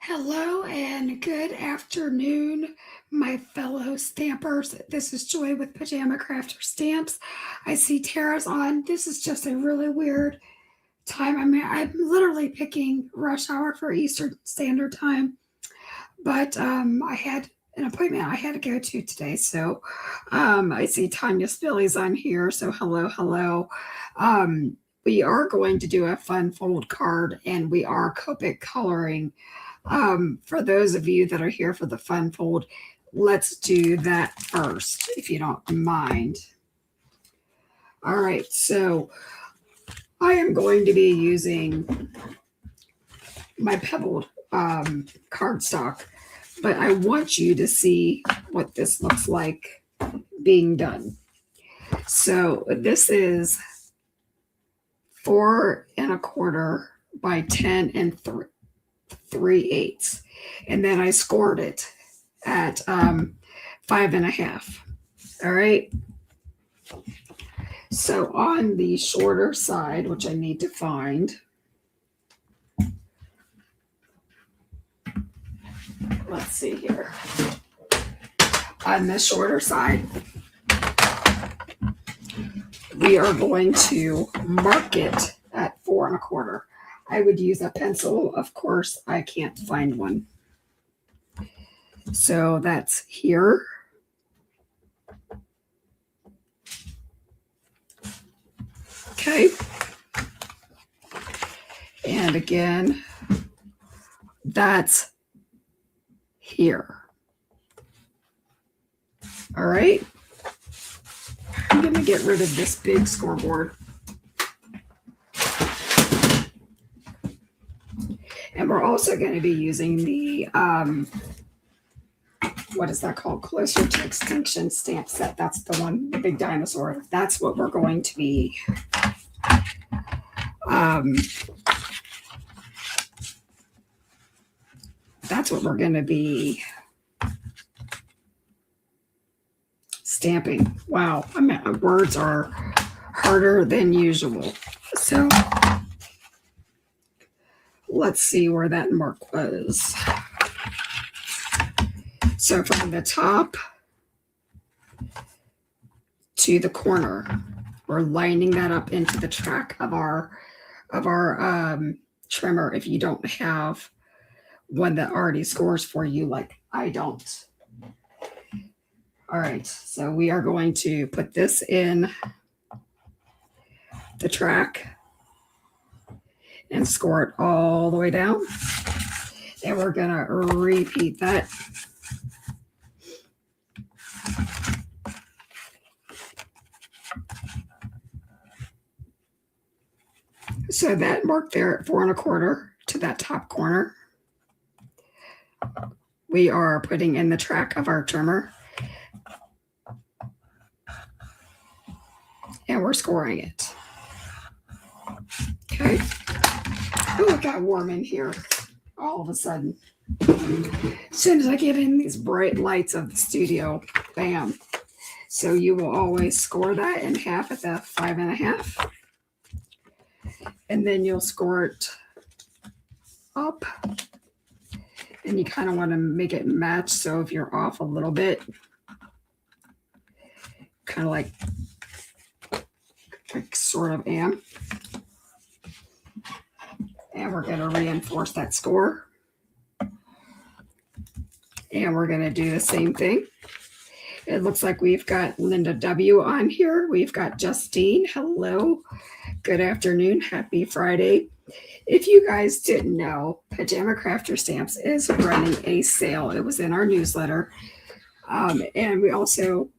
Hello and good afternoon, my fellow stampers. This is Joy with Pajama Crafter Stamps. I see Tara's on. This is just a really weird time. I'm literally picking rush hour for Eastern Standard Time, but I had an appointment I had to go to today. So I see Tanya Spilly's on here. So hello. We are going to do a fun fold card, and we are Copic coloring. For those of you that are here for the fun fold, let's do that first, if you don't mind. All right, so I am going to be using my pebbled cardstock, but I want you to see what this looks like being done. So this is 4 1/4 by 10 3/8, and then I scored it at 5 1/2. All right. So on the shorter side, which I need to find, let's see here. On the shorter side, we are going to mark it at 4 1/4. I would use a pencil. Of course, I can't find one. So that's here. Okay. And again, that's here. All right. I'm going to get rid of this big scoreboard. And we're also going to be using the, what is that called? Closer to Extinction stamp set. That's the one, the big dinosaur. That's what we're going to be stamping. Wow, I mean, words are harder than usual. So let's see where that mark was. So from the top to the corner, we're lining that up into the track of our trimmer. If you don't have one that already scores for you, like I don't. All right, so we are going to put this in the track and score it all the way down. And we're going to repeat that. So that mark there at 4 1/4 to that top corner, we are putting in the track of our trimmer. And we're scoring it. Okay. Oh, it got warm in here all of a sudden. As soon as I get in these bright lights of the studio, bam. So you will always score that in half at the 5 1/2. And then you'll score it up. And you kind of want to make it match. So if you're off a little bit, kind of like sort of am. And we're going to reinforce that score. And we're going to do the same thing. It looks like we've got Linda W. on here. We've got Justine. Hello. Good afternoon. Happy Friday. If you guys didn't know, Pajama Crafter Stamps is running a sale. It was in our newsletter. And we also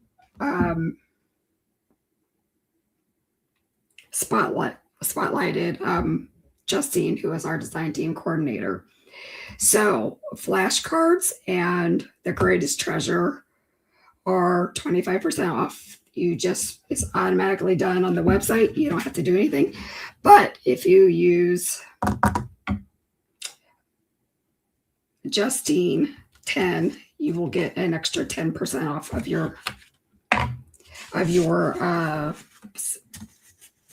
spotlighted Justine, who is our design team coordinator. So flashcards and the greatest treasure are 25% off. It's automatically done on the website. You don't have to do anything. But if you use Justine 10, you will get an extra 10% off of your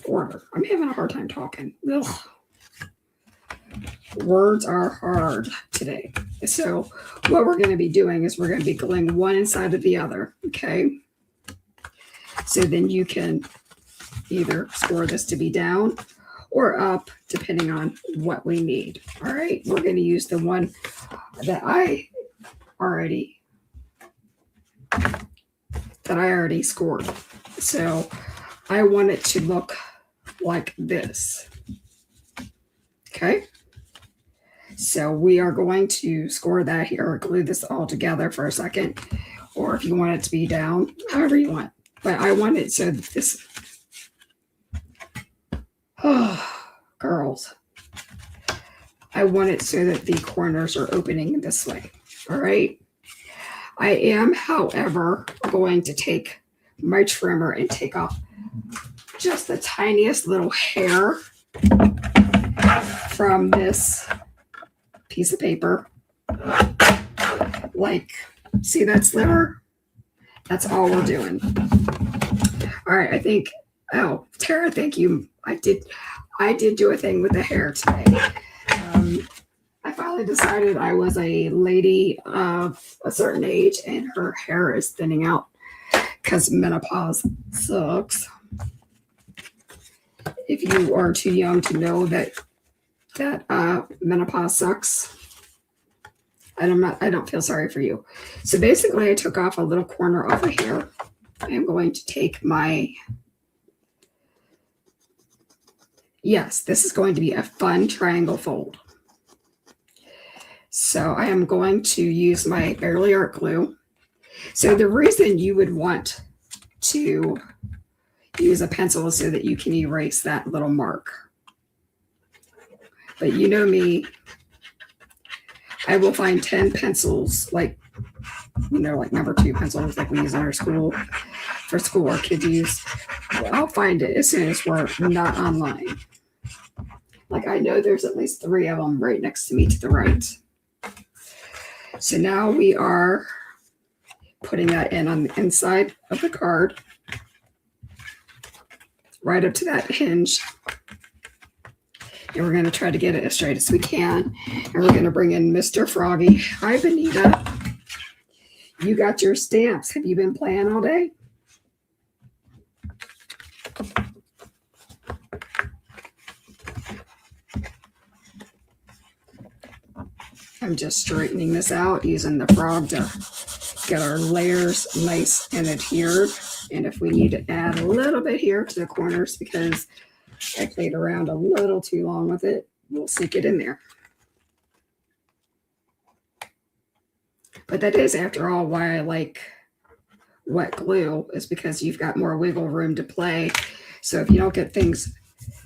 order. I'm having a hard time talking. Ugh. Words are hard today. So what we're going to be doing is we're going to be gluing one inside of the other. Okay. So then you can either score this to be down or up, depending on what we need. All right. We're going to use the one that I already scored. So I want it to look like this. Okay. So we are going to score that here, or glue this all together for a second, or if you want it to be down, however you want. But I want it so that this, oh, girls, I want it so that the corners are opening this way. All right. I am, however, going to take my trimmer and take off just the tiniest little hair from this piece of paper. Like, see that sliver? That's all we're doing. All right, I think, oh, Tara, thank you. I did do a thing with the hair today. I finally decided I was a lady of a certain age and her hair is thinning out because menopause sucks. If you are too young to know that menopause sucks, I don't feel sorry for you. So basically I took off a little corner over here. I am going to take my, yes, this is going to be a fun triangle fold. So I am going to use my Bearly Art glue. So the reason you would want to use a pencil is so that you can erase that little mark. But you know me, I will find 10 pencils, like, you know, like number 2 pencils like we use in our school, for school our kids use. I'll find it as soon as we're not online. Like I know there's at least 3 of them right next to me to the right. So now we are putting that in on the inside of the card, right up to that hinge. And we're going to try to get it as straight as we can. And we're going to bring in Mr. Froggy. Hi, Benita. You got your stamps. Have you been playing all day? I'm just straightening this out using the frog to get our layers nice and adhered. And if we need to add a little bit here to the corners because I played around a little too long with it, we'll sink it in there. But that is, after all, why I like wet glue, is because you've got more wiggle room to play. So if you don't get things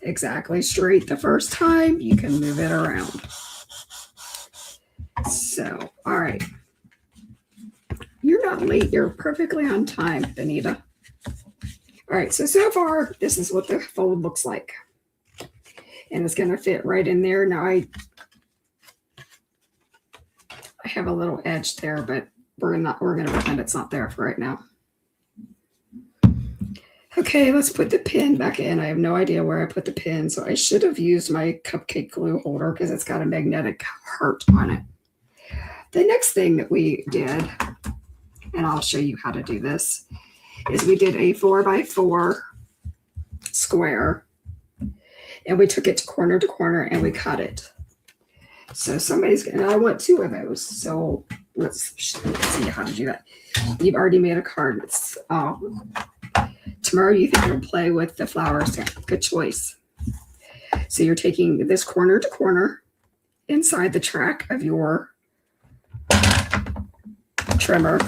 exactly straight the first time, you can move it around. So, all right. You're not late. You're perfectly on time, Benita. All right. So far, this is what the fold looks like. And it's going to fit right in there. Now, I have a little edge there, but we're going to pretend it's not there for right now. Okay, let's put the pin back in. I have no idea where I put the pin, so I should have used my cupcake glue holder because it's got a magnetic heart on it. The next thing that we did, and I'll show you how to do this, is we did a 4x4 square, and we took it to corner and we cut it. So and I want 2 of those. So let's see how to do that. You've already made a card. It's, tomorrow you think you'll play with the flowers. Good choice. So you're taking this corner to corner inside the track of your trimmer,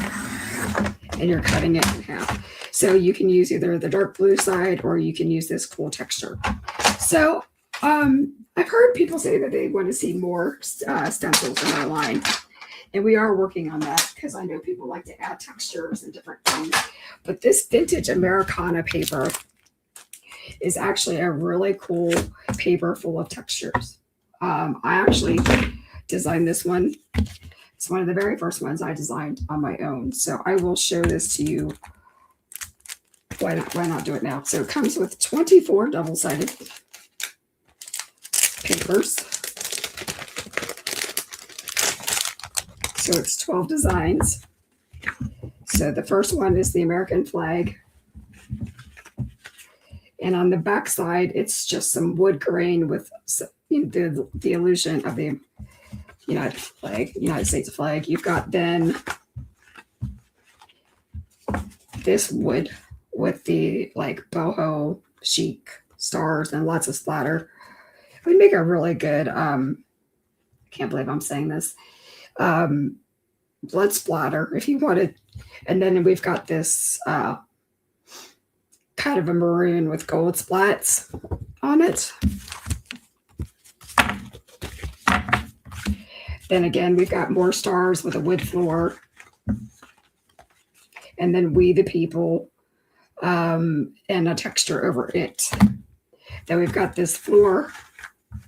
and you're cutting it in half. So you can use either the dark blue side or you can use this cool texture. So I've heard people say that they want to see more stencils in our line. And we are working on that because I know people like to add textures and different things. But this vintage Americana paper is actually a really cool paper full of textures. I actually designed this one. It's one of the very first ones I designed on my own. So I will show this to you. Why not do it now? So it comes with 24 double-sided papers. So it's 12 designs. So the first one is the American flag. And on the back side, it's just some wood grain with the illusion of the United States flag. You've got then this wood with the like boho chic stars and lots of splatter. It would make a really good, I can't believe I'm saying this, blood splatter if you wanted. And then we've got this kind of a maroon with gold splats on it. Then again, we've got more stars with a wood floor. And then We the People and a texture over it. Then we've got this floor,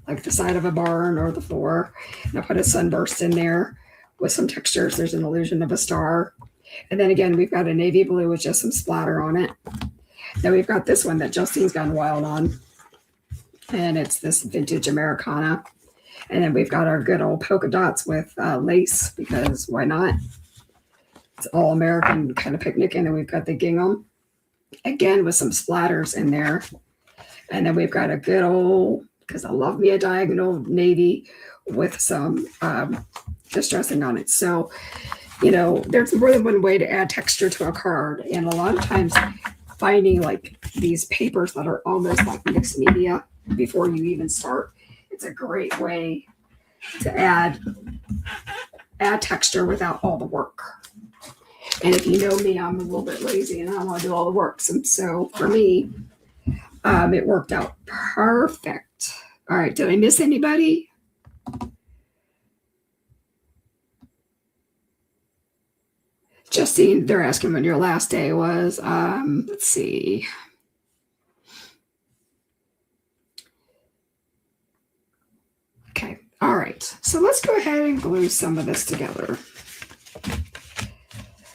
like the side of a barn or the floor. And I put a sunburst in there with some textures. There's an illusion of a star. And then again, we've got a navy blue with just some splatter on it. Then we've got this one that Justine's gone wild on. And it's this vintage Americana. And then we've got our good old polka dots with lace, because why not? It's all American kind of picnic. And then we've got the gingham, again, with some splatters in there. And then we've got a good old, because I love me a diagonal navy with some distressing on it. So, there's more than one way to add texture to a card. And a lot of times finding like these papers that are almost like mixed media before you even start, it's a great way to add texture without all the work. And if you know me, I'm a little bit lazy and I want to do all the work. So for me, it worked out perfect. All right. Did I miss anybody? Justine, they're asking when your last day was. Let's see. Okay. All right. So let's go ahead and glue some of this together.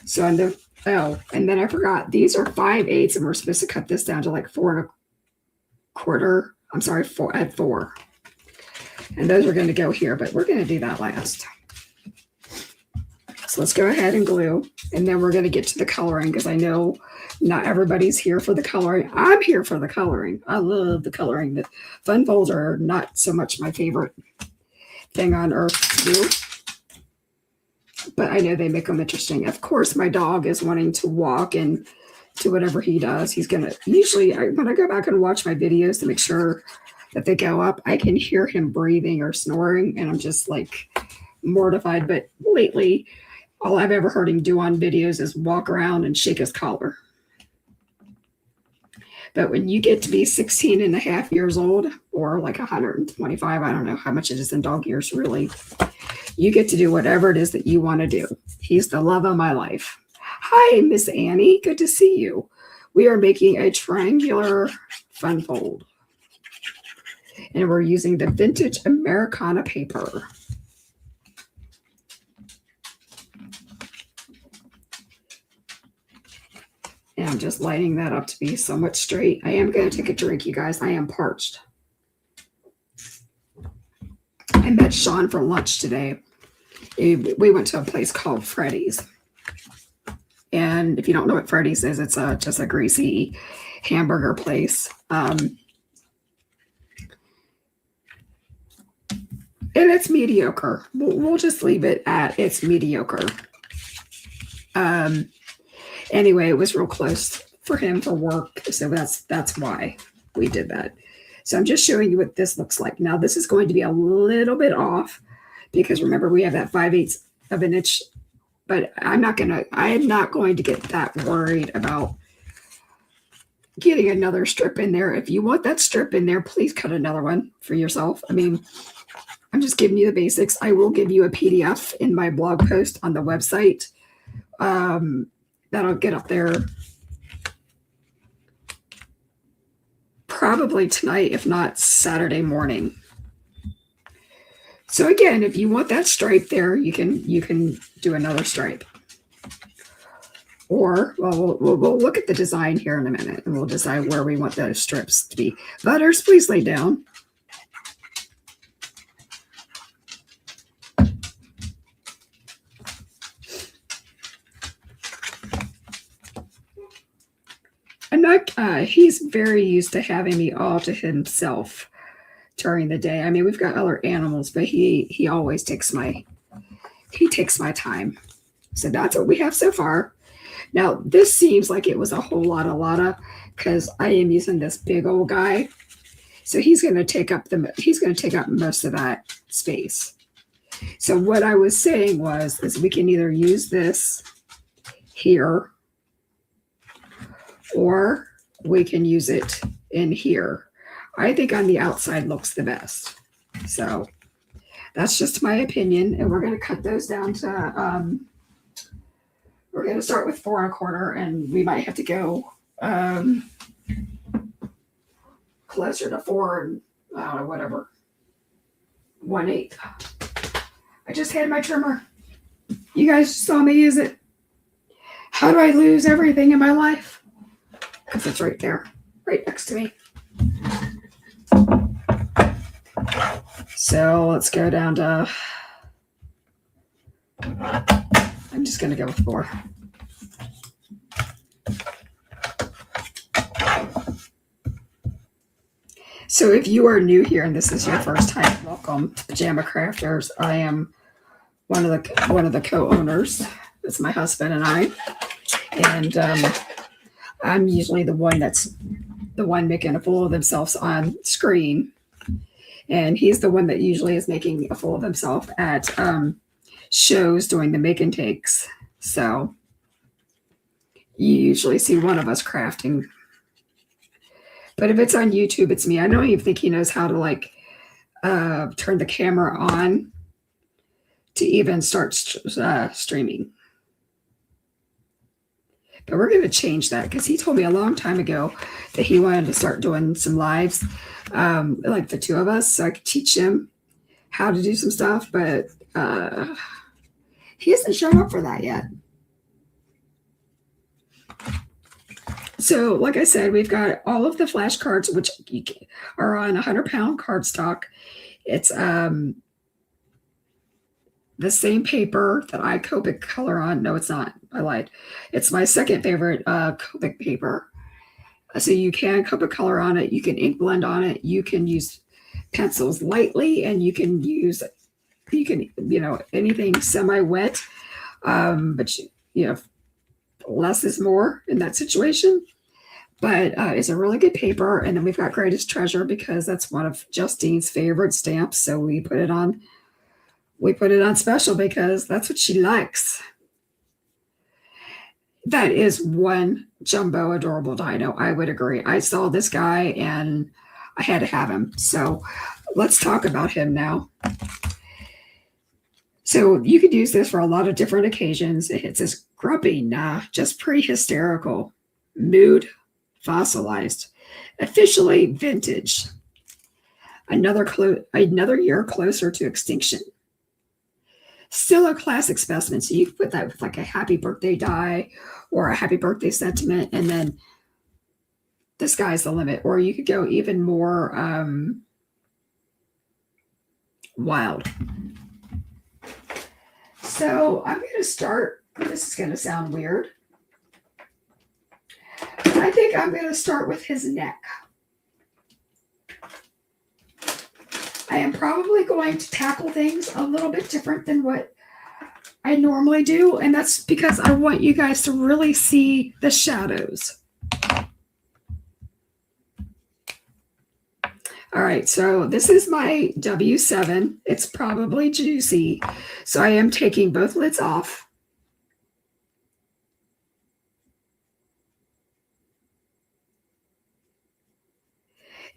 So and then I forgot, these are 5/8 and we're supposed to cut this down to like 4 1/4. I'm sorry, 4. And those are going to go here, but we're going to do that last. So let's go ahead and glue, and then we're going to get to the coloring, because I know not everybody's here for the coloring. I'm here for the coloring. I love the coloring. The fun folds are not so much my favorite thing on earth to do, but I know they make them interesting. Of course, my dog is wanting to walk and do whatever he does. He's going to, usually when I go back and watch my videos to make sure that they go up, I can hear him breathing or snoring, and I'm just like mortified. But lately, all I've ever heard him do on videos is walk around and shake his collar. But when you get to be 16 and a half years old, or like 125, I don't know how much it is in dog years, really, you get to do whatever it is that you want to do. He's the love of my life. Hi, Miss Annie. Good to see you. We are making a triangular fun fold. And we're using the vintage Americana paper. And I'm just lighting that up to be somewhat straight. I am going to take a drink, you guys. I am parched. I met Sean for lunch today. We went to a place called Freddy's. And if you don't know what Freddy's is, it's just a greasy hamburger place. And it's mediocre. We'll just leave it at it's mediocre. Anyway, it was real close for him for work. So that's why we did that. So I'm just showing you what this looks like. Now, this is going to be a little bit off because remember, we have that 5/8 of an inch, but I'm not going to get that worried about getting another strip in there. If you want that strip in there, please cut another one for yourself. I mean, I'm just giving you the basics. I will give you a PDF in my blog post on the website. That'll get up there probably tonight, if not Saturday morning. So again, if you want that stripe there, you can do another stripe. Or we'll look at the design here in a minute, and we'll decide where we want those strips to be. Butters, please lay down. not, he's very used to having me all to himself during the day. I mean, we've got other animals, but he always takes my time. So that's what we have so far. Now, this seems like it was a whole lot of, because I am using this big old guy. So he's going to take up most of that space. So what I was saying is we can either use this here or we can use it in here. I think on the outside looks the best. So that's just my opinion. And we're going to cut those down to, we're going to start with 4 1/4, and we might have to go closer to 4 and I don't know, whatever. 1/8. I just had my trimmer. You guys saw me use it. How do I lose everything in my life? Because it's right there, right next to me. So let's go down to, I'm just going to go with 4. So if you are new here and this is your first time, welcome to Pajama Crafters. I am one of the co-owners. It's my husband and I. And I'm usually the one making a fool of themselves on screen. And he's the one that usually is making a fool of himself at shows doing the make and takes. So you usually see one of us crafting. But if it's on YouTube, it's me. I don't even think he knows how to like turn the camera on to even start streaming. But we're going to change that because he told me a long time ago that he wanted to start doing some lives, like the two of us, so I could teach him how to do some stuff. But he hasn't shown up for that yet. So, like I said, we've got all of the flashcards, which are on 100-pound cardstock. It's the same paper that I Copic color on. No, it's not. I lied. It's my second favorite Copic paper. So you can Copic color on it. You can ink blend on it. You can use pencils lightly, and you can use, anything semi-wet. But less is more in that situation. But it's a really good paper. And then we've got Greatest Treasure because that's one of Justine's favorite stamps. So we put it on special because that's what she likes. That is one jumbo adorable dino. I would agree. I saw this guy and I had to have him. So let's talk about him now. So you could use this for a lot of different occasions. It says grumpy, nah, just pre-hysterical, mood, fossilized, officially vintage, another year closer to extinction. Still a classic specimen. So you can put that with like a happy birthday die or a happy birthday sentiment, and then the sky's the limit. Or you could go even more wild. So I'm going to start. This is going to sound weird. I think I'm going to start with his neck. I am probably going to tackle things a little bit different than what I normally do, and that's because I want you guys to really see the shadows. All right, so this is my W7. It's probably juicy, so I am taking both lids off.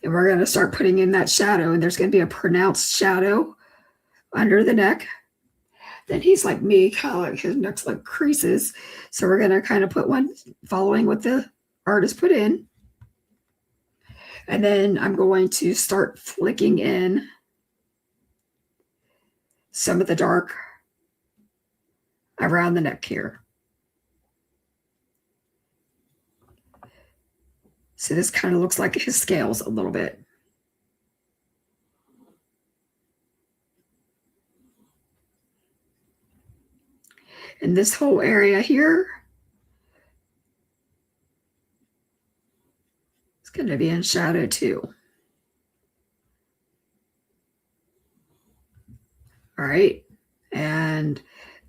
And we're going to start putting in that shadow, and there's going to be a pronounced shadow under the neck. Then he's like me, kind of like his neck's like creases. So we're going to kind of put one following what the artist put in. And then I'm going to start flicking in some of the dark around the neck here. So this kind of looks like his scales a little bit. And this whole area here, to be in shadow too. All right. And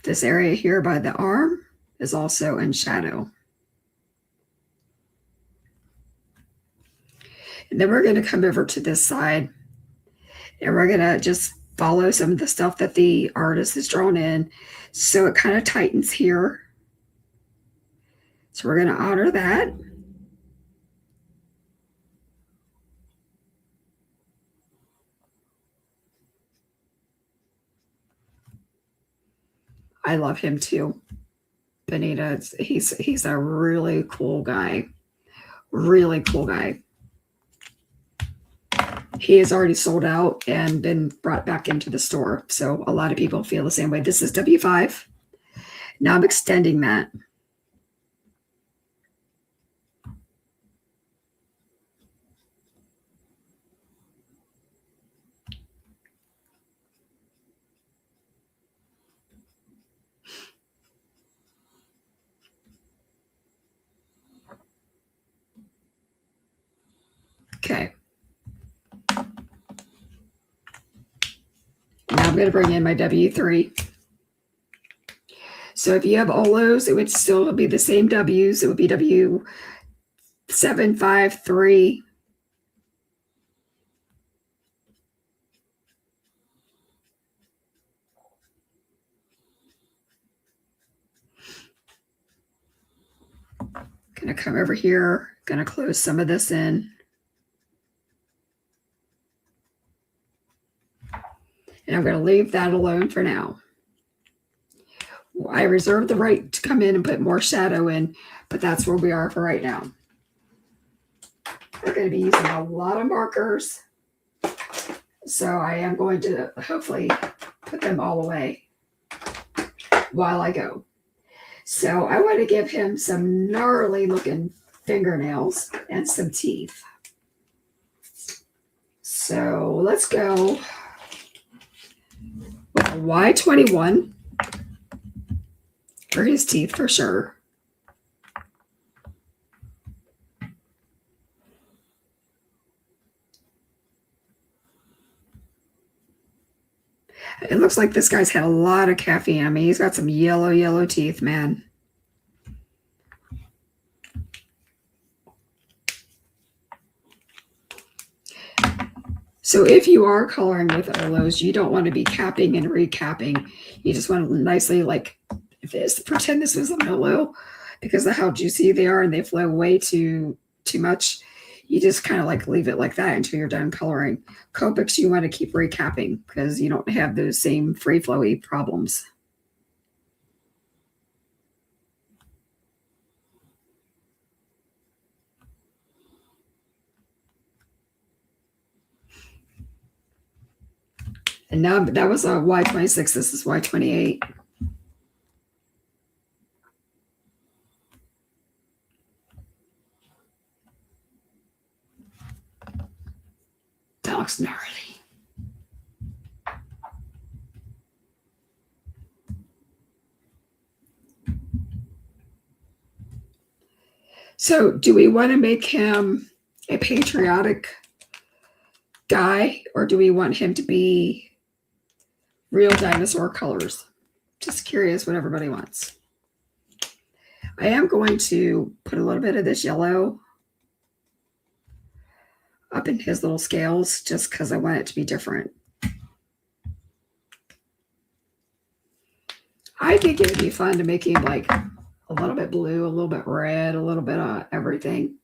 this area here by the arm is also in shadow. And then we're going to come over to this side and we're going to just follow some of the stuff that the artist has drawn in. So it kind of tightens here. So we're going to honor that. I love him too. Benita, he's a really cool guy. Really cool guy. He is already sold out and been brought back into the store. So a lot of people feel the same way. This is W5. Now I'm extending that. Okay. Now I'm going to bring in my W3. So if you have Olos, it would still be the same W's. It would be W753. Going to come over here. Going to close some of this in. And I'm going to leave that alone for now. I reserve the right to come in and put more shadow in, but that's where we are for right now. We're going to be using a lot of markers. So I am going to hopefully put them all away while I go. So I want to give him some gnarly looking fingernails and some teeth. So let's go with a Y21 for his teeth for sure. It looks like this guy's had a lot of caffeine. I mean, he's got some yellow teeth, man. So if you are coloring with Olos, you don't want to be capping and recapping. You just want to nicely, like, if this, pretend this was an Olo, because of how juicy they are and they flow way too much. You just kind of like leave it like that until you're done coloring. Copics, you want to keep recapping because you don't have those same free flowy problems. And now that was a Y26. This is Y28. That looks gnarly. So do we want to make him a patriotic guy, or do we want him to be real dinosaur colors? Just curious what everybody wants. I am going to put a little bit of this yellow up in his little scales just because I want it to be different. I think it would be fun to make him like a little bit blue, a little bit red, a little bit of everything.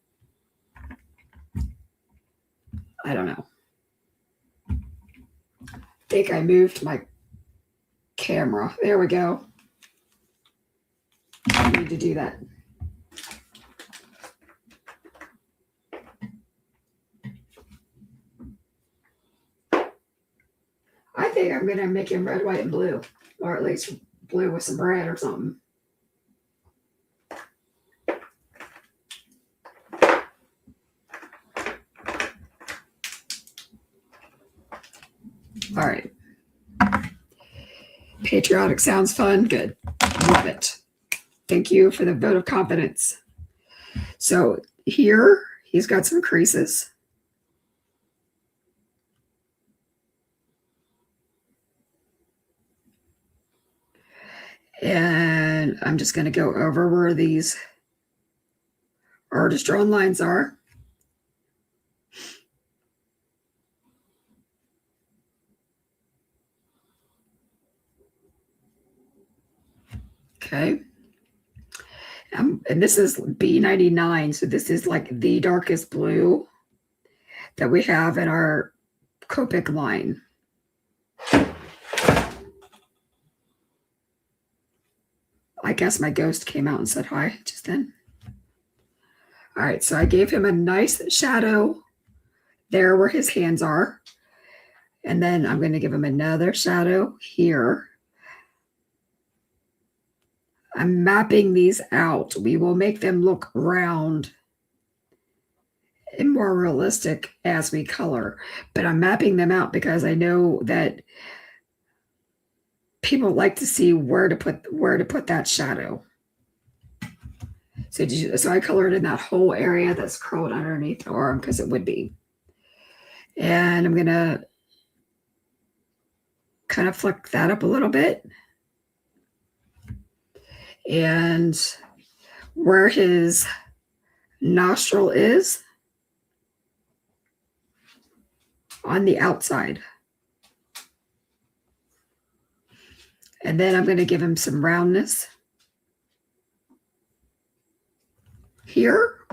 I don't know. I think I moved my camera. There we go. I need to do that. I think I'm going to make him red, white, and blue, or at least blue with some red or something. All right. Patriotic sounds fun. Good. Love it. Thank you for the vote of confidence. So here He's got some creases. And I'm just going to go over where these artist drawn lines are. Okay. And this is B99, so this is like the darkest blue that we have in our Copic line. I guess my ghost came out and said hi just then. All right, so I gave him a nice shadow there where his hands are. And then I'm going to give him another shadow here. I'm mapping these out. We will make them look round and more realistic as we color. But I'm mapping them out because I know that people like to see where to put that shadow. So I colored in that whole area that's curled underneath the arm because it would be. And I'm going to kind of flick that up a little bit. And where his nostril is on the outside. And then I'm going to give him some roundness here.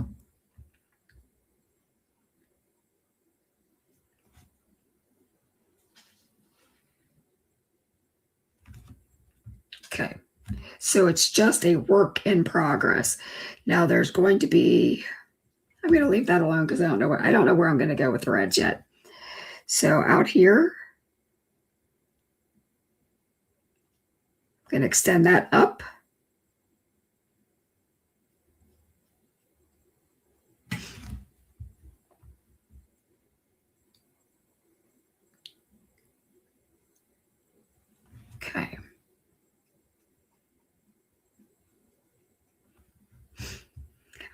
Okay, so it's just a work in progress. Now there's going to be, I'm going to leave that alone because I don't know where I'm going to go with the red yet. So out here, I'm going to extend that up. Okay.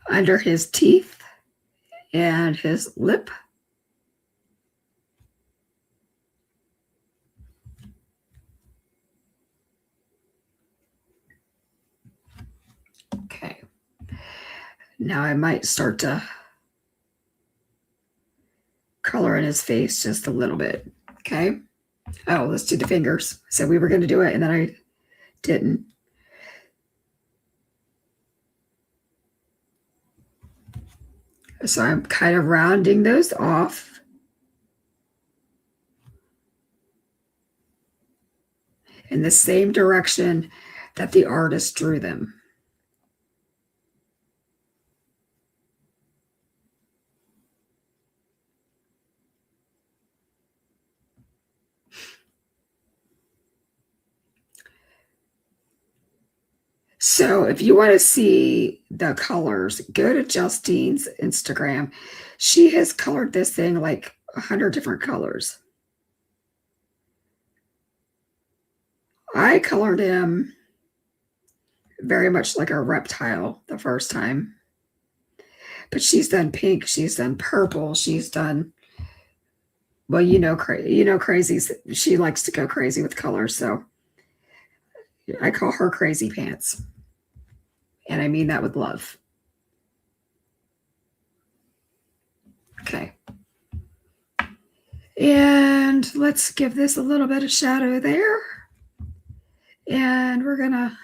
Under his teeth and his lip. Okay. Now I might start to color in his face just a little bit. Okay. Oh, let's do the fingers. So we were going to do it and then I didn't. So I'm kind of rounding those off. In the same direction that the artist drew them. So if you want to see the colors, go to Justine's Instagram. She has colored this thing like 100 different colors. I colored him very much like a reptile the first time. But she's done pink, she's done purple, she's done, well, crazy. She likes to go crazy with colors, so I call her Crazy Pants. And I mean that with love. Okay. And let's give this a little bit of shadow there. And we're going to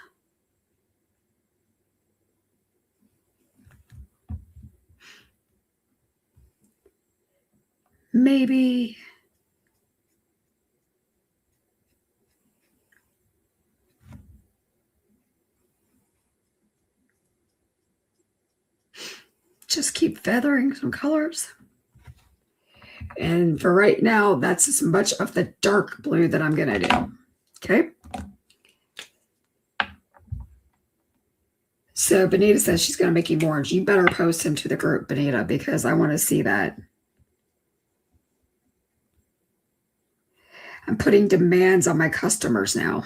maybe just keep feathering some colors. And for right now, that's as much of the dark blue that I'm going to do. Okay. So Benita says she's going to make him orange. You better post him to the group, Benita, because I want to see that. I'm putting demands on my customers now.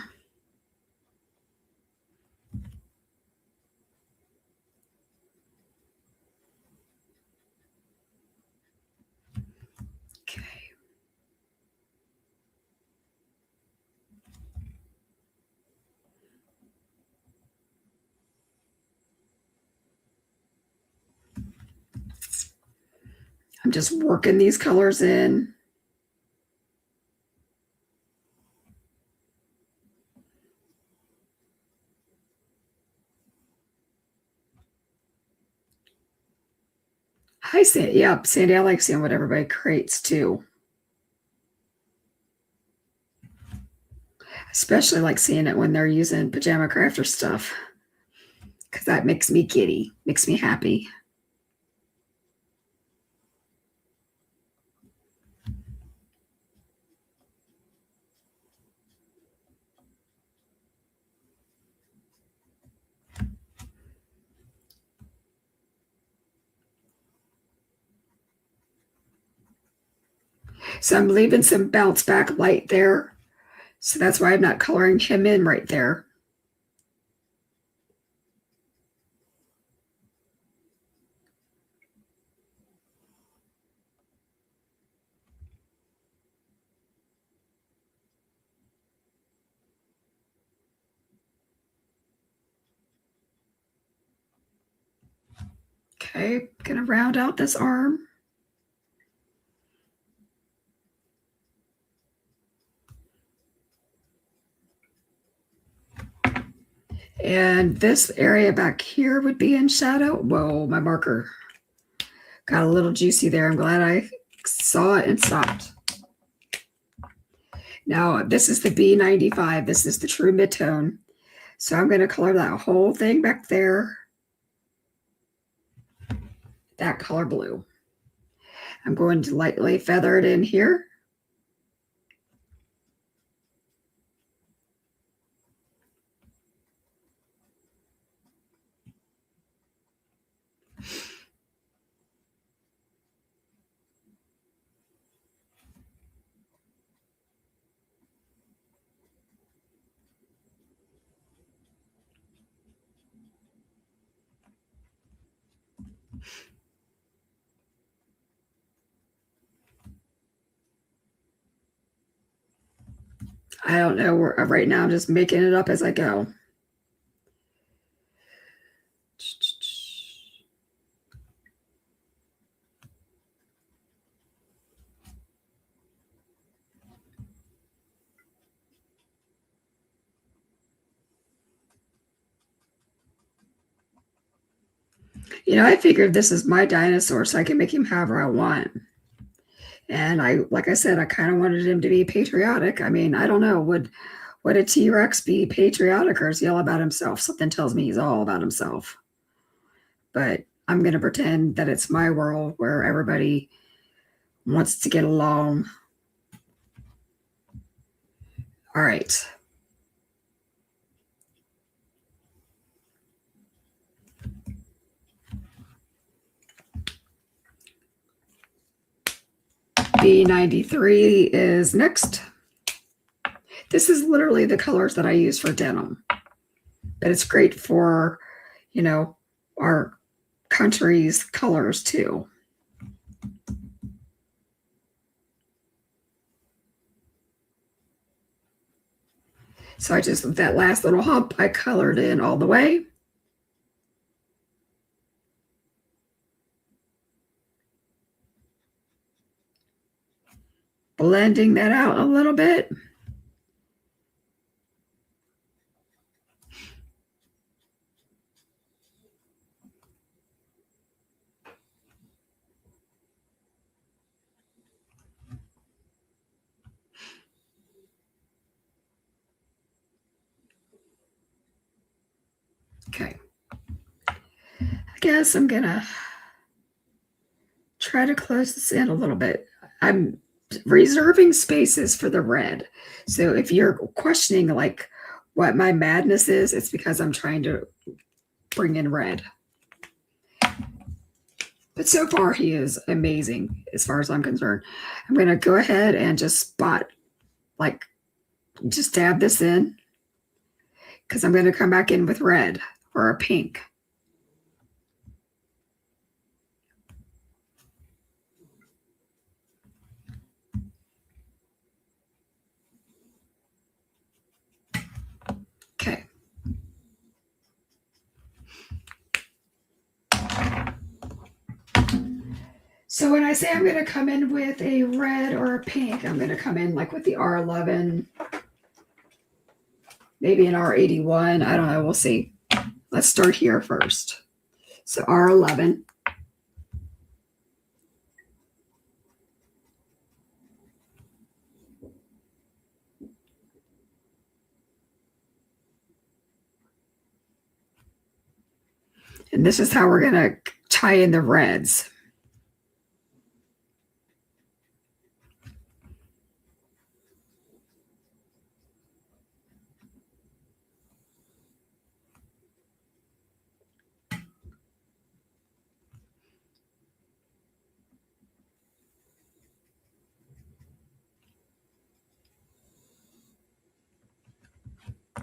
I'm just working these colors in. Hi, Sandy. Yep, Sandy, I like seeing what everybody creates too. Especially like seeing it when they're using pajama crafter stuff. Because that makes me giddy, makes me happy. So I'm leaving some bounce back light there. So that's why I'm not coloring him in right there. Okay, gonna round out this arm. And this area back here would be in shadow. Whoa, my marker got a little juicy there. I'm glad I saw it and stopped. Now, this is the B95. This is the true midtone. So I'm going to color that whole thing back there. That color blue. I'm going to lightly feather it in here. I don't know. Right now, I'm just making it up as I go. You know, I figured this is my dinosaur, so I can make him however I want. And like I said, I kind of wanted him to be patriotic. I mean, I don't know, would a T-Rex be patriotic or yell about himself? Something tells me he's all about himself. But I'm going to pretend that it's my world where everybody wants to get along. All right. B93 is next. This is literally the colors that I use for denim, but it's great for, you know, our country's colors too. So I just, that last little hump, I colored in all the way. Blending that out a little bit. Okay. I guess I'm gonna try to close this in a little bit. I'm reserving spaces for the red. So if you're questioning like what my madness is, it's because I'm trying to bring in red. But so far he is amazing as far as I'm concerned. I'm going to go ahead and just spot, like, just dab this in because I'm going to come back in with red or a pink. Okay. So when I say I'm going to come in with a red or a pink, I'm going to come in like with the R11, maybe an R81. I don't know. We'll see. Let's start here first. So R11. And this is how we're going to tie in the reds.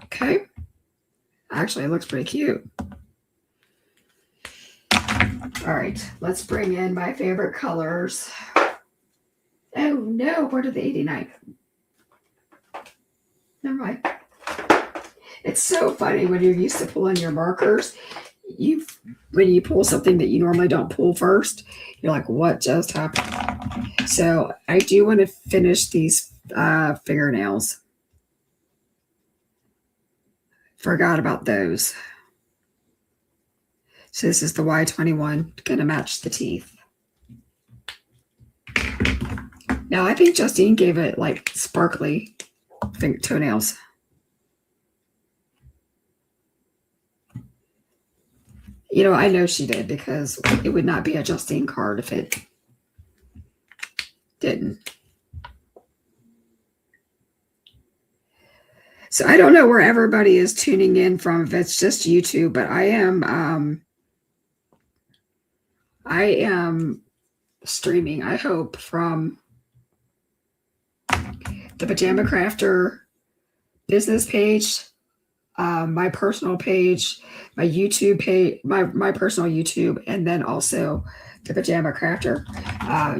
Okay. Actually, it looks pretty cute. All right, let's bring in my favorite colors. Oh no, where did the 89? Never mind. It's so funny when you're used to pulling your markers. When you pull something that you normally don't pull first, you're like, what just happened? So I do want to finish these fingernails. Forgot about those. So this is the Y21, going to match the teeth. Now I think Justine gave it like sparkly toenails. You know, I know she did because it would not be a Justine card if it didn't. So I don't know where everybody is tuning in from, if it's just YouTube, but I am streaming, I hope, from the Pajama Crafter business page, my personal page, my YouTube page, my personal YouTube, and then also the Pajama Crafter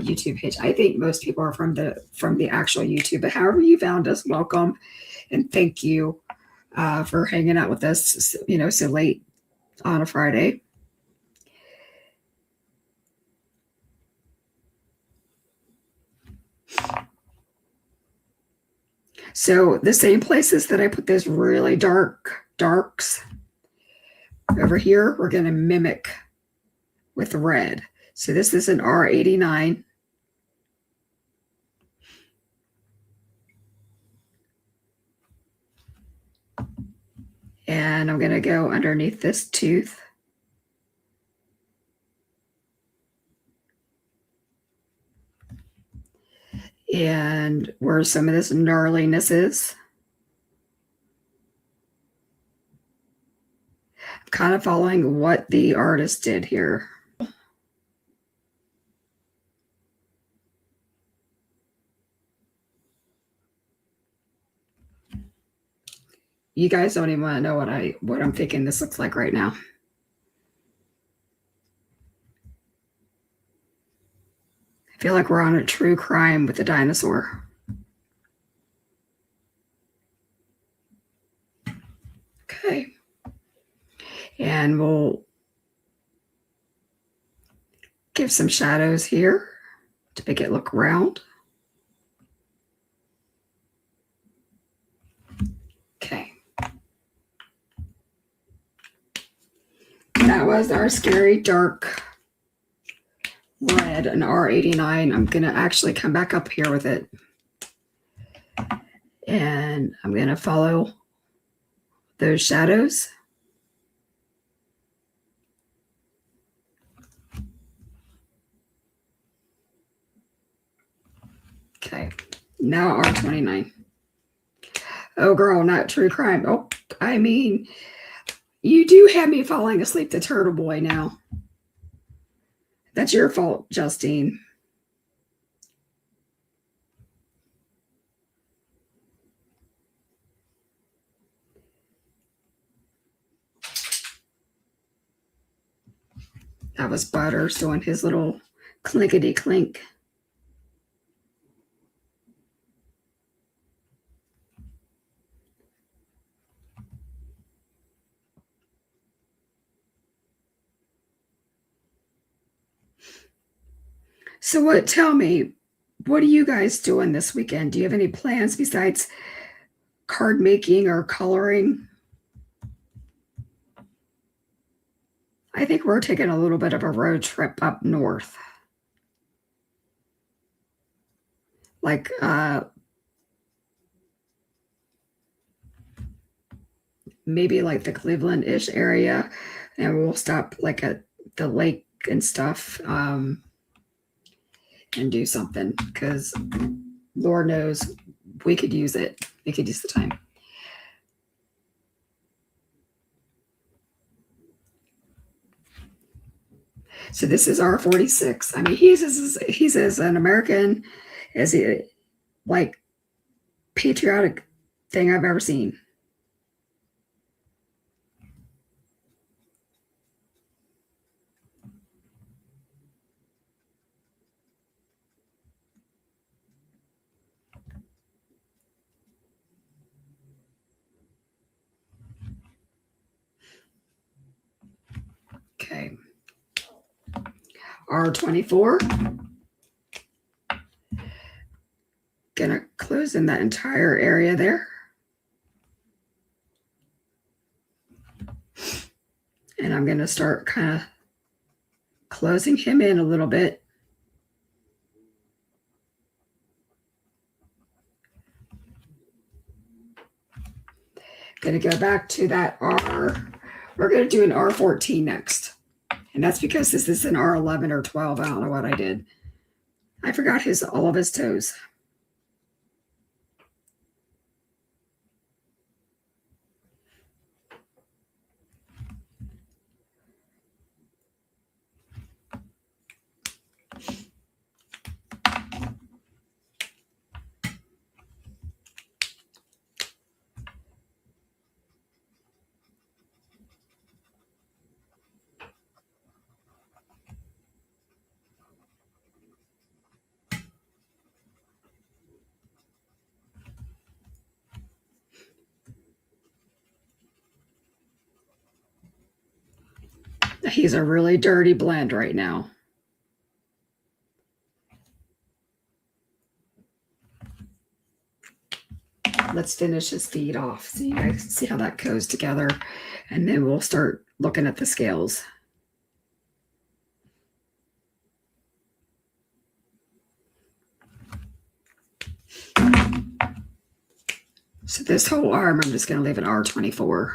YouTube page. I think most people are from the actual YouTube, but however you found us, welcome. And thank you for hanging out with us, so late on a Friday. So the same places that I put those really darks over here, we're going to mimic with red. So this is an R89. And I'm going to go underneath this tooth. And where some of this gnarliness is. I'm kind of following what the artist did here. You guys don't even want to know what I'm thinking this looks like right now. I feel like we're on a true crime with the dinosaur. Okay. And we'll give some shadows here to make it look round. Okay. That was our scary dark red, an R89. I'm going to actually come back up here with it. And I'm going to follow those shadows. Okay. Now R29. Oh, girl, not true crime. Oh, I mean, you do have me falling asleep to Turtle Boy now. That's your fault, Justine. That was Butters doing his little clinkety clink. So tell me, what are you guys doing this weekend? Do you have any plans besides card making or coloring? I think we're taking a little bit of a road trip up north. Like maybe like the Cleveland-ish area, and we'll stop like at the lake and stuff, and do something, because Lord knows we could use it. We could use the time. So this is R46. I mean, he's as an American as he, like, patriotic thing I've ever seen. Okay. R24. Gonna close in that entire area there. And I'm gonna start kind of closing him in a little bit. Gonna go back to that R. We're gonna do an R14 next. And that's because this is an R11 or 12. I don't know what I did. I forgot all of his toes. He's a really dirty blend right now. Let's finish his feet off so you guys can see how that goes together. And then we'll start looking at the scales. So this whole arm, I'm just going to leave an R24.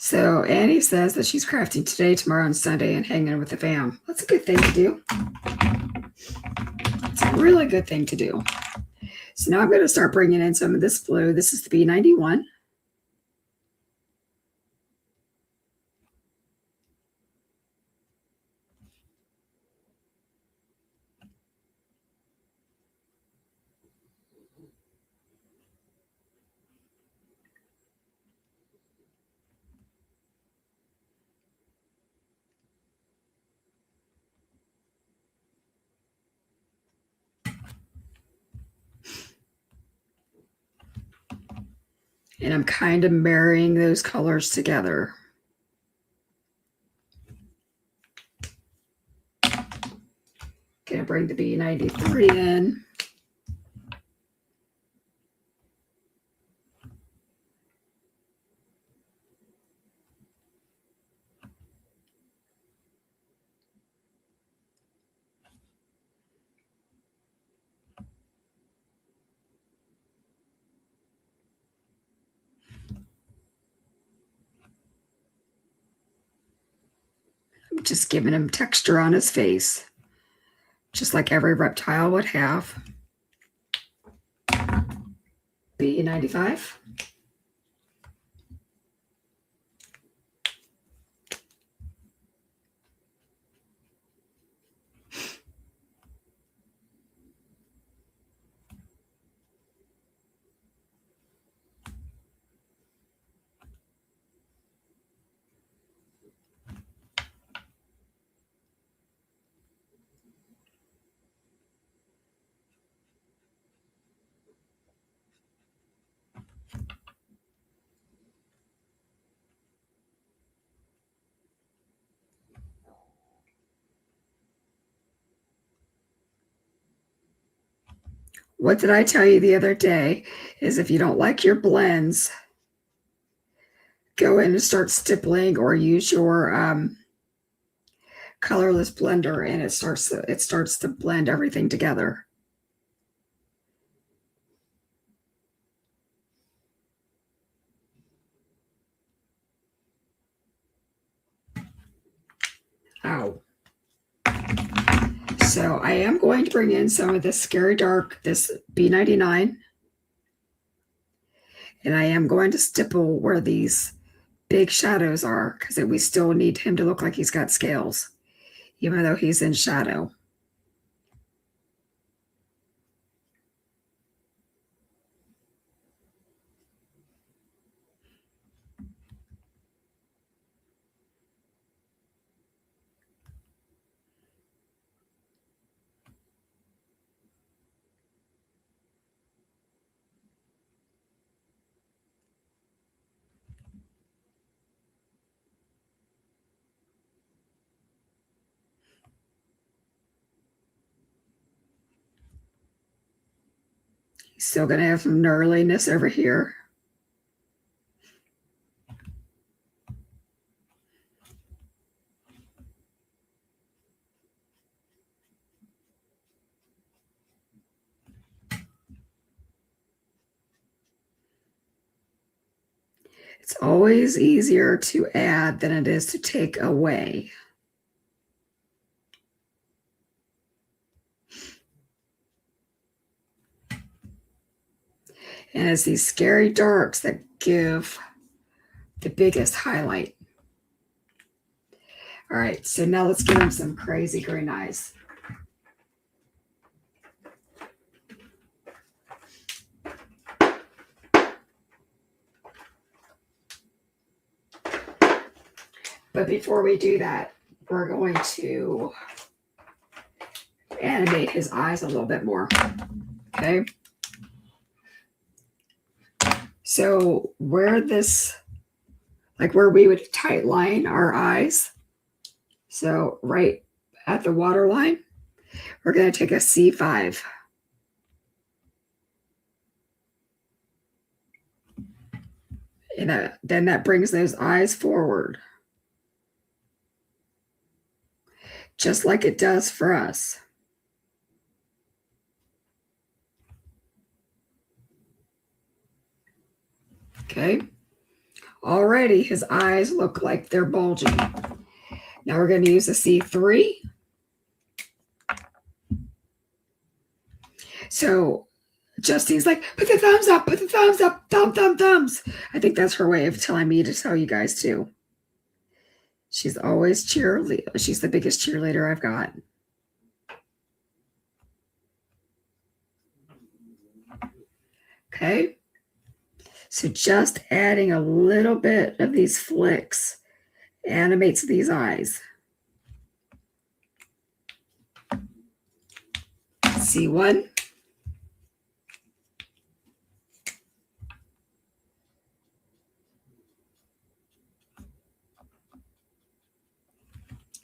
So Annie says that she's crafting today, tomorrow, and Sunday and hanging with the fam. That's a good thing to do. It's a really good thing to do. So now I'm going to start bringing in some of this blue. This is the B91. And I'm kind of marrying those colors together. Gonna bring the B93 in. I'm just giving him texture on his face, just like every reptile would have. B95. What did I tell you the other day is if you don't like your blends, go in and start stippling or use your colorless blender, and it starts to blend everything together. Ow. So I am going to bring in some of this Scary Dark, this B99, and I am going to stipple where these big shadows are, because we still need him to look like he's got scales, even though he's in shadow. He's still going to have some gnarliness over here. It's always easier to add than it is to take away. And it's these Scary Darks that give the biggest highlight. All right, so now let's give him some crazy green eyes. But before we do that, we're going to animate his eyes a little bit more. Okay. So where we would tight line our eyes, so right at the water line, we're going to take a C5. And then that brings those eyes forward, just like it does for us. Okay. Already his eyes look like they're bulging. Now we're going to use a C3. So Justine's like, put the thumbs up, thumbs. I think that's her way of telling me to tell you guys too. She's always cheerleader. She's the biggest cheerleader I've got. Okay. So just adding a little bit of these flicks animates these eyes. C1.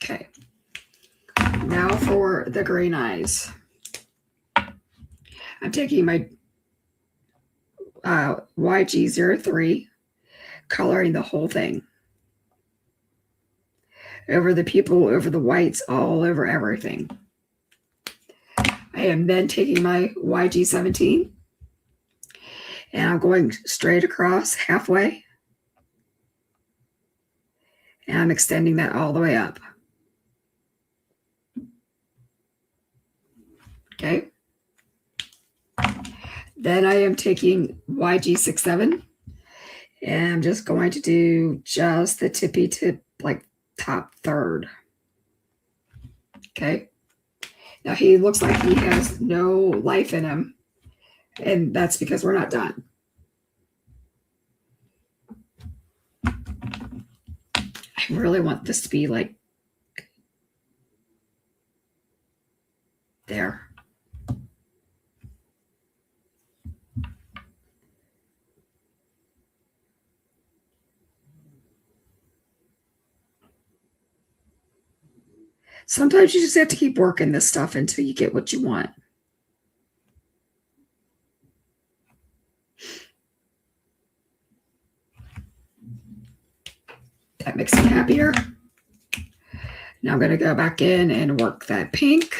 Okay. Now for the green eyes. I'm taking my YG03, coloring the whole thing. Over the pupil, over the whites, all over everything. I am then taking my YG17 and I'm going straight across halfway. And I'm extending that all the way up. Okay. Then I am taking YG67 and I'm just going to do just the tippy tip, like top third. Okay. Now he looks like he has no life in him, and that's because we're not done. I really want this to be like there. Sometimes you just have to keep working this stuff until you get what you want. That makes me happier. Now I'm going to go back in and work that pink.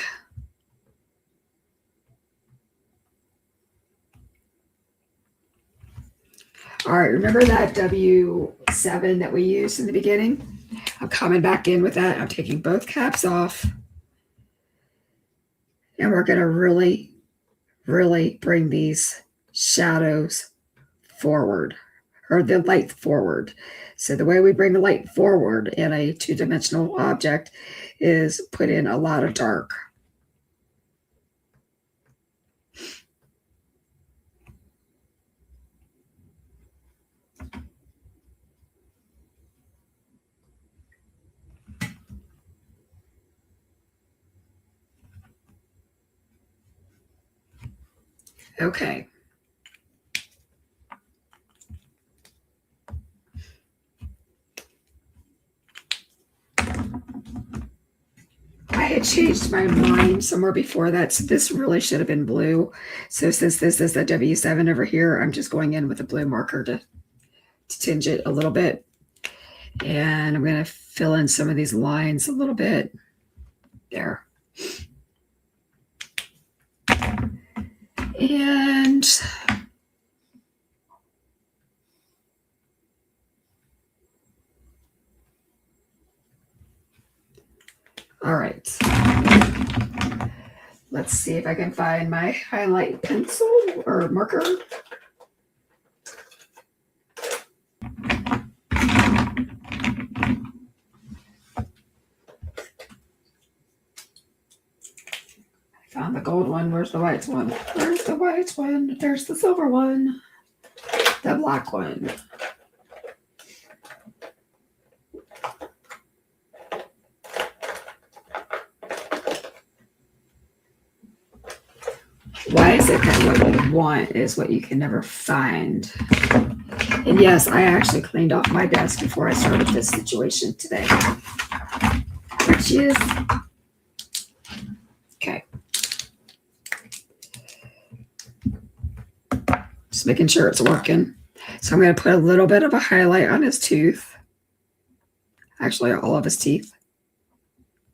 All right, remember that W7 that we used in the beginning? I'm coming back in with that. I'm taking both caps off. And we're going to really, really bring these shadows forward, or the light forward. So the way we bring the light forward in a two-dimensional object is put in a lot of dark. Okay. I had changed my mind somewhere before that, so this really should have been blue. So since this is the W7 over here, I'm just going in with a blue marker to tinge it a little bit. And I'm going to fill in some of these lines a little bit. There. And all right. Let's see if I can find my highlight pencil or marker. Found the gold one. Where's the white one? Where's the white one? There's the silver one. The black one. Why is it that what you want is what you can never find? And yes, I actually cleaned off my desk before I started this situation today. Which is okay. Just making sure it's working. So I'm going to put a little bit of a highlight on his tooth. Actually, all of his teeth.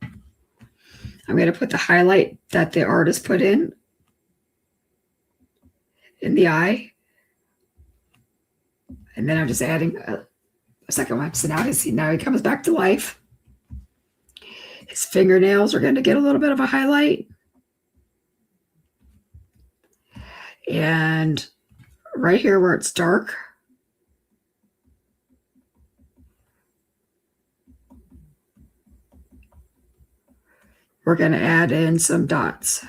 I'm going to put the highlight that the artist put in the eye. And then I'm just adding a second one. So now he comes back to life. His fingernails are going to get a little bit of a highlight. And right here where it's dark, we're going to add in some dots.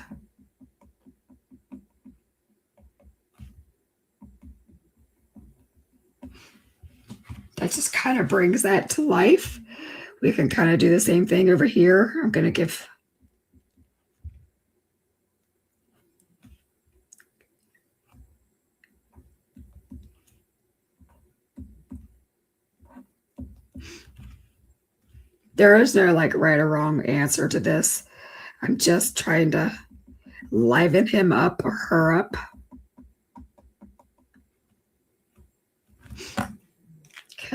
That just kind of brings that to life. We can kind of do the same thing over here. I'm going to give there is no like right or wrong answer to this. I'm just trying to liven him up or her up.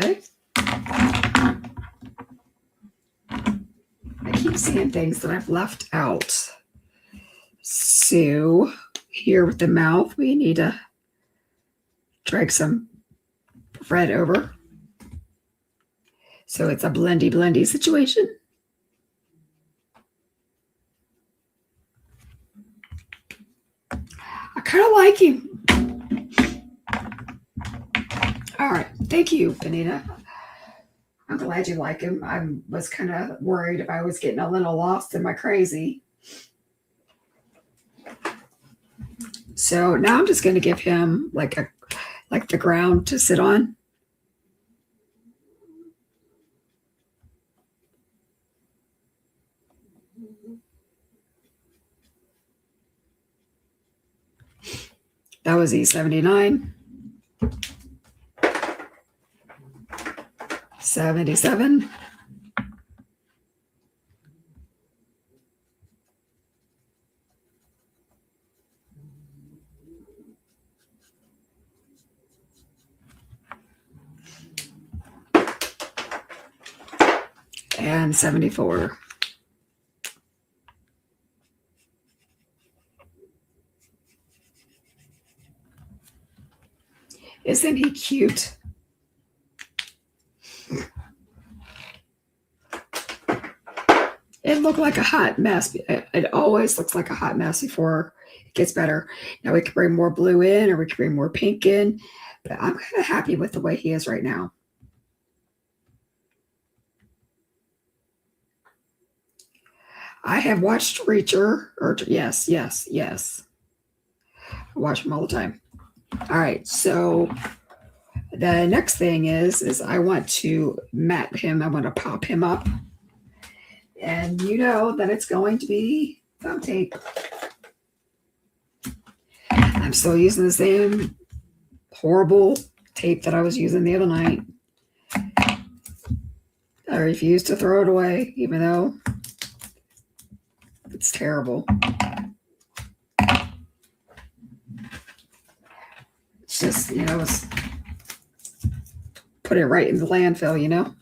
Okay. I keep seeing things that I've left out. So here with the mouth, we need to drag some red over. So it's a blendy situation. I kind of like him. All right. Thank you, Benita. I'm glad you like him. I was kind of worried if I was getting a little lost in my crazy. So now I'm just going to give him like the ground to sit on. That was E79. 77. and 74. Isn't he cute? It looked like a hot mess. It always looks like a hot mess before it gets better. Now we can bring more blue in, or we can bring more pink in, but I'm kind of happy with the way he is right now. I have watched Reacher, or yes. I watch him all the time. All right, so the next thing is I want to mat him. I want to pop him up. And you know that it's going to be thumb tape. I'm still using the same horrible tape that I was using the other night. I refuse to throw it away, even though it's terrible. It's just, put it right in the landfill,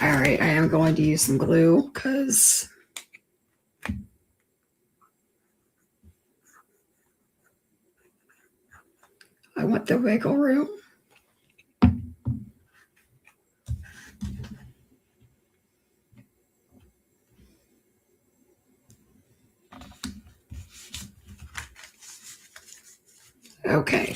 All right, I am going to use some glue because I want the wiggle room. Okay,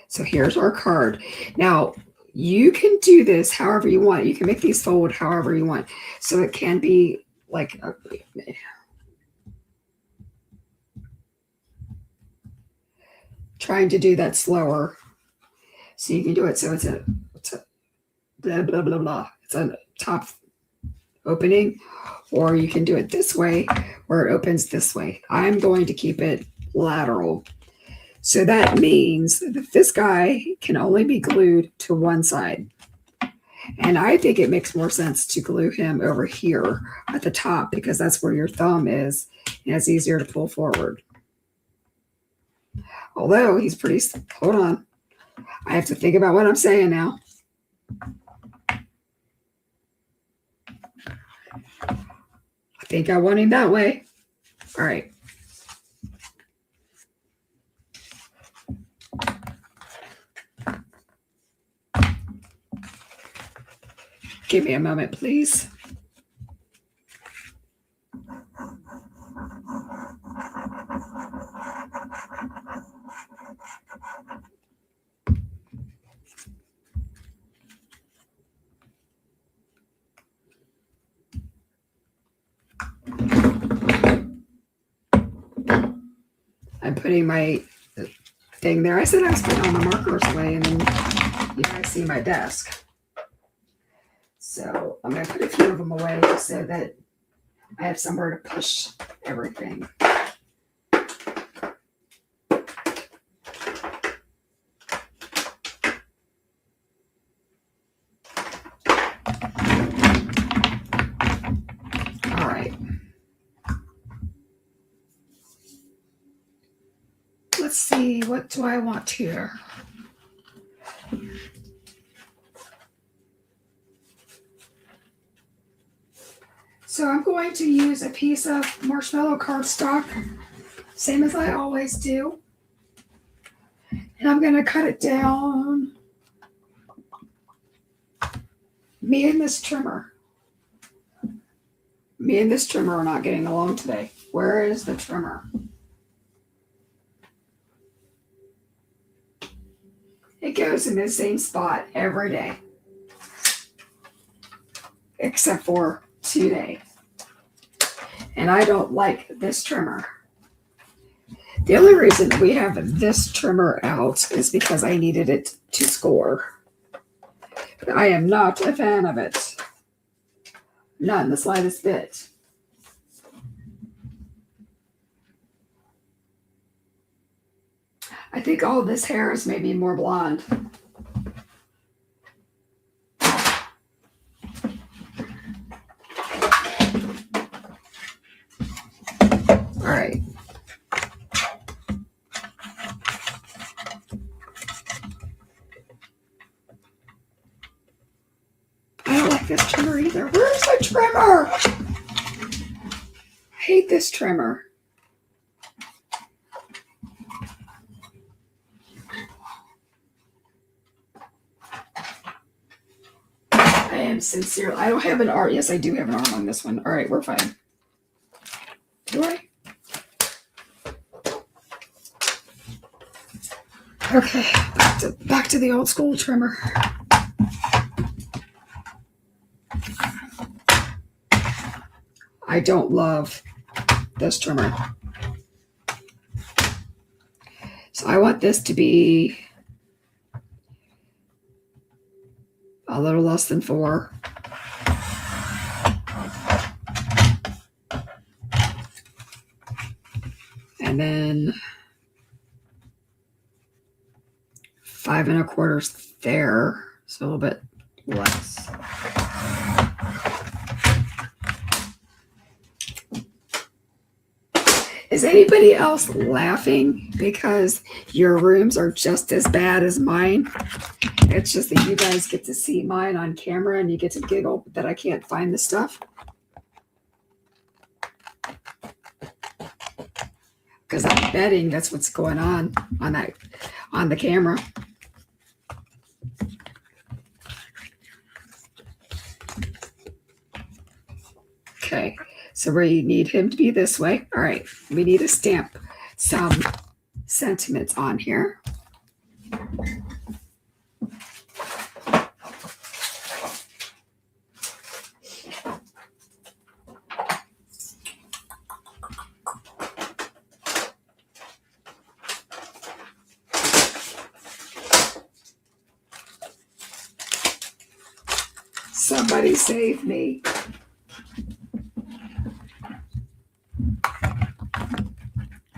so here's our card. Now, you can do this however you want. You can make these fold however you want. So it can be like trying to do that slower. So you can do it so it's a blah, blah, blah, blah. It's a top opening, or you can do it this way where it opens this way. I'm going to keep it lateral. So that means that this guy can only be glued to one side. And I think it makes more sense to glue him over here at the top because that's where your thumb is and it's easier to pull forward. Although he's pretty, hold on. I have to think about what I'm saying now. I think I want him that way. All right. Give me a moment, please. I'm putting my thing there. I said I was putting all the markers away, and then you guys see my desk. So I'm going to put a few of them away just so that I have somewhere to push everything. All right. Let's see, what do I want here? So I'm going to use a piece of marshmallow cardstock, same as I always do. And I'm going to cut it down. Me and this trimmer are not getting along today. Where is the trimmer? It goes in the same spot every day, except for today. And I don't like this trimmer. The only reason we have this trimmer out is because I needed it to score. But I am not a fan of it. Not in the slightest bit. I think all this hair is maybe more blonde. All right. I don't like this trimmer either. Where's the trimmer? I hate this trimmer. I am sincere. I don't have an arm. Yes, I do have an arm on this one. All right, we're fine. Do I? Okay, back to the old school trimmer. I don't love this trimmer. So I want this to be a little less than 4. And then 5 1/4 there. So a little bit less. Is anybody else laughing because your rooms are just as bad as mine? It's just that you guys get to see mine on camera and you get to giggle that I can't find the stuff. Because I'm betting that's what's going on the camera. Okay, so we need him to be this way. All right, we need to stamp some sentiments on here. Somebody save me.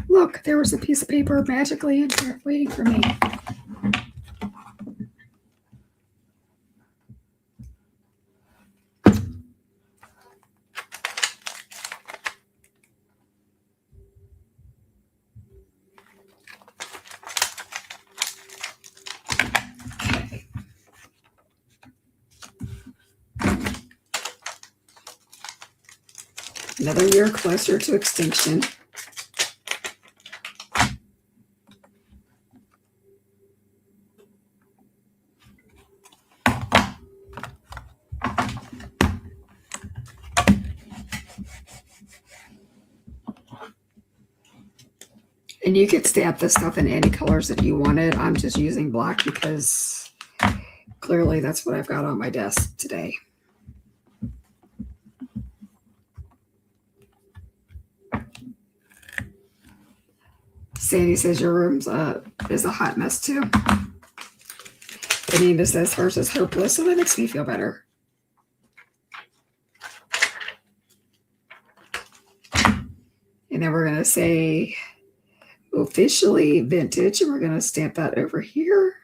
Look, there was a piece of paper magically in here waiting for me. Okay. Another year closer to extinction. And you could stamp this stuff in any colors that you wanted. I'm just using black because clearly that's what I've got on my desk today. Sandy says your room's is a hot mess too. Anita says hers is hopeless, so that makes me feel better. And then we're going to say officially vintage, and we're going to stamp that over here.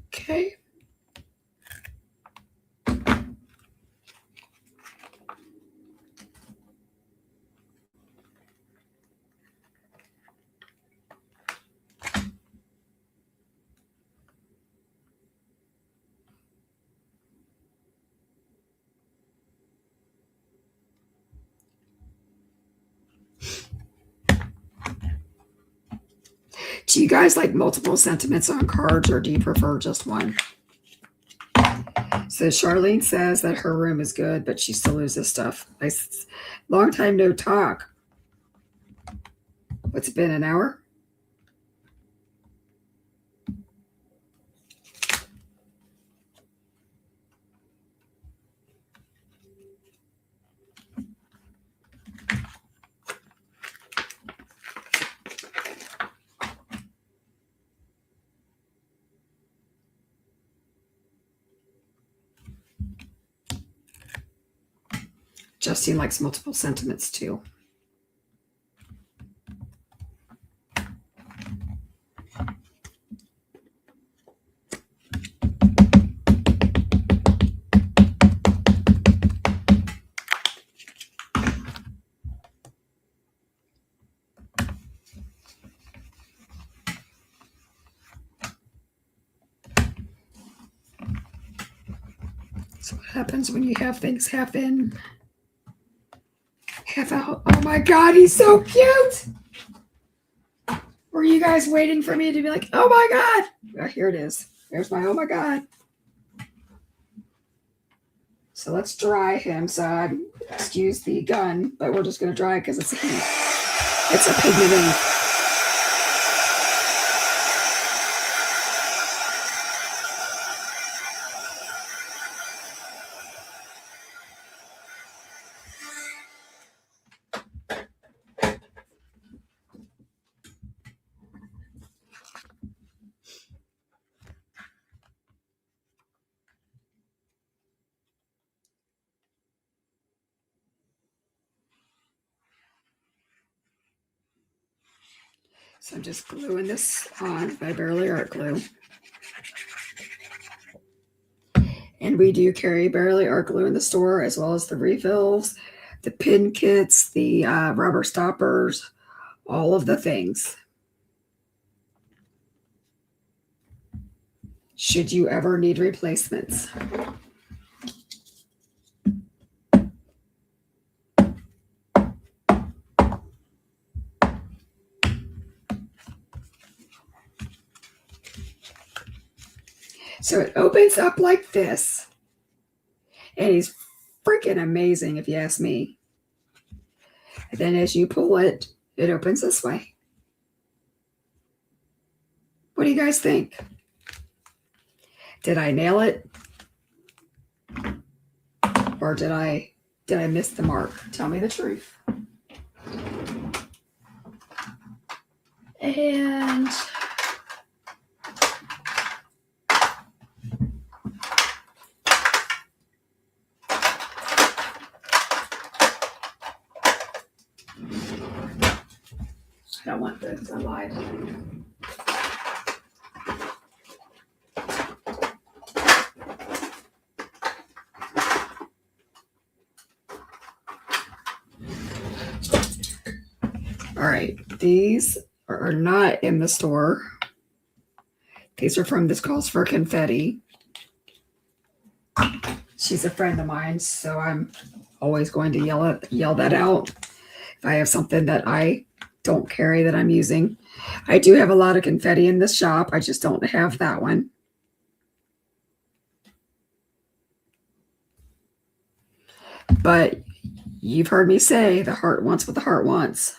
Okay. Do you guys like multiple sentiments on cards, or do you prefer just one? So Charlene says that her room is good, but she still loses stuff. Long time no talk. What's it been, an hour? Justine likes multiple sentiments too. So what happens when you have things half in, half out? Oh my God, he's so cute. Were you guys waiting for me to be like, oh my God? Oh, here it is. There's my oh my God. So let's dry him. So excuse the gun, but we're just going to dry it because it's a pigment ink. So I'm just gluing this on by Barely Art Glue. And we do carry Barely Art Glue in the store, as well as the refills, the pin kits, the rubber stoppers, all of the things. Should you ever need replacements. So it opens up like this. And he's freaking amazing, if you ask me. And then as you pull it, it opens this way. What do you guys think? Did I nail it? Or did I miss the mark? Tell me the truth. And I don't want this. I lied. All right, these are not in the store. These are from This Calls for Confetti. She's a friend of mine, so I'm always going to yell that out if I have something that I don't carry that I'm using. I do have a lot of confetti in this shop. I just don't have that one. But you've heard me say the heart wants what the heart wants.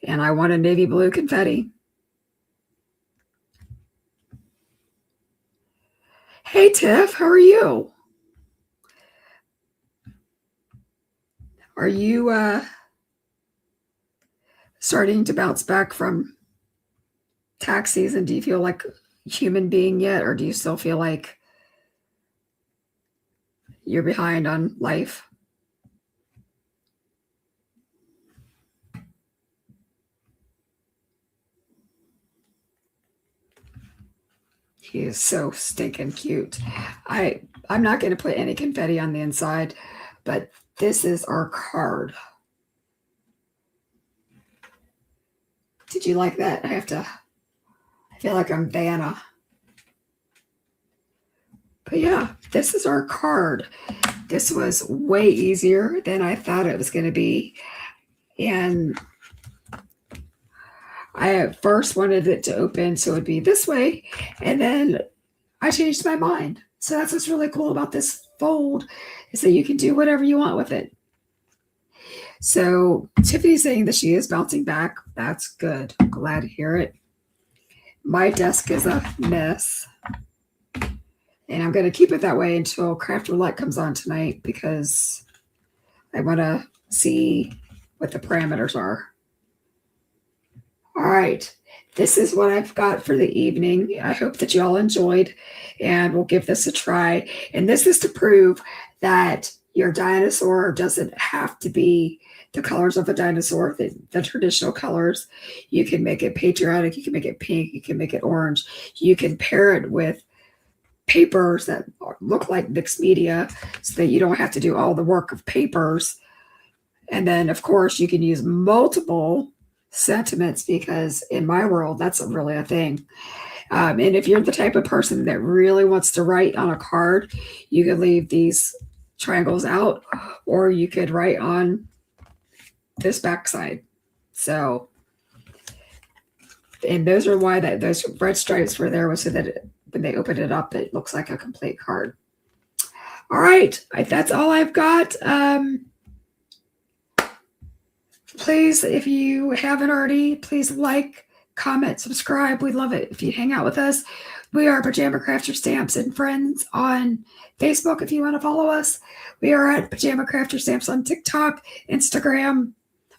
And I want a navy blue confetti. Hey, Tiff, how are you? Are you starting to bounce back from tax season? Do you feel like a human being yet? Or do you still feel like you're behind on life? He is so stinking cute. I'm not going to put any confetti on the inside, but this is our card. Did you like that? I feel like I'm Vanna. But yeah, this is our card. This was way easier than I thought it was going to be. And I at first wanted it to open so it'd be this way, and then I changed my mind. So that's what's really cool about this fold, is that you can do whatever you want with it. So Tiffany's saying that she is bouncing back. That's good. I'm glad to hear it. My desk is a mess, and I'm going to keep it that way until Craft Roulette comes on tonight, because I want to see what the parameters are. All right, this is what I've got for the evening. I hope that you all enjoyed, and we'll give this a try. And this is to prove that Your dinosaur doesn't have to be the colors of a dinosaur, the traditional colors. You can make it patriotic, you can make it pink, you can make it orange. You can pair it with papers that look like mixed media so that you don't have to do all the work of papers. And then, of course, you can use multiple sentiments because in my world, that's really a thing. And if you're the type of person that really wants to write on a card, you could leave these triangles out, or you could write on this backside. So, and those are why those red stripes were there, was so that when they open it up, it looks like a complete card. All right, that's all I've got. Please, if you haven't already, please like, comment, subscribe. We'd love it if you hang out with us. We are Pajama Crafter Stamps and Friends on Facebook if you want to follow us. We are at Pajama Crafter Stamps on TikTok, Instagram,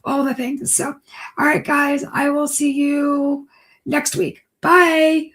all the things. So, all right, guys, I will see you next week. Bye.